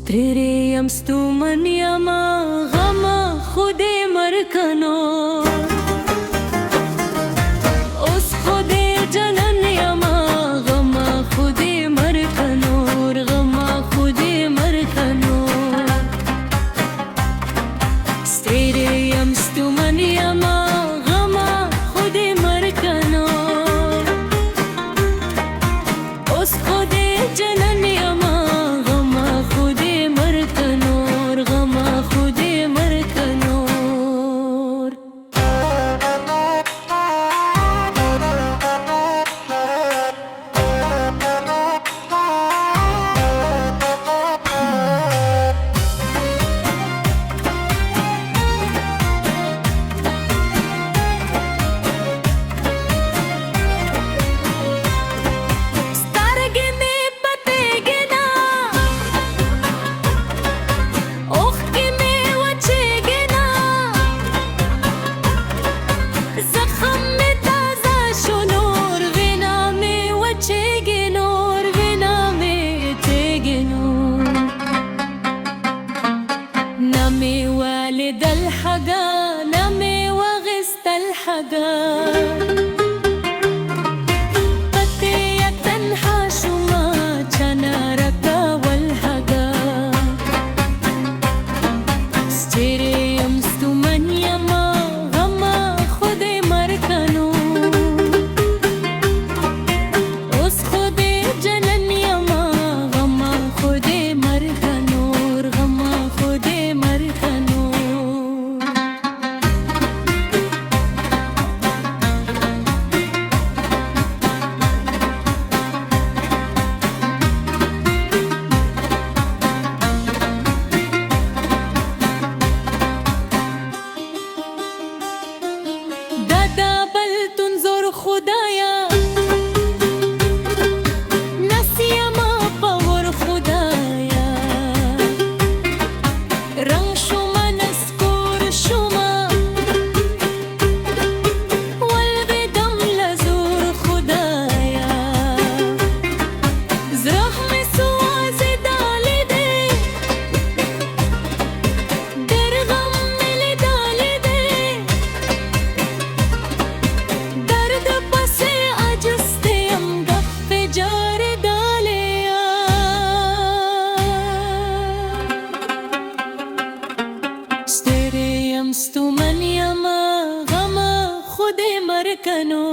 تري يمستو من يما غما خودي مركنو اس خودي جنن يما غما خودي مركنو غما خودي مركنو تري يمستو من يما غما خودي مركنو اس خودي جنن يما نامي والد الحقا نامي وغست الحقا قطية تنحى شما جنارك والحقا ستيري يمستو من يما غما خودي مركنو اس خودي جنن يما غما خودي مركنو غما خودي دادا بل تنظر خدايا نسي ما باور خدايا رنگ شما نذكر شما والبدم لزور خدايا زرخم سواز دالي دي درغم ملي دالي دي درد پسي اجستي ام گف جار داليا ستيري يمستو من يما غما خودي مركنو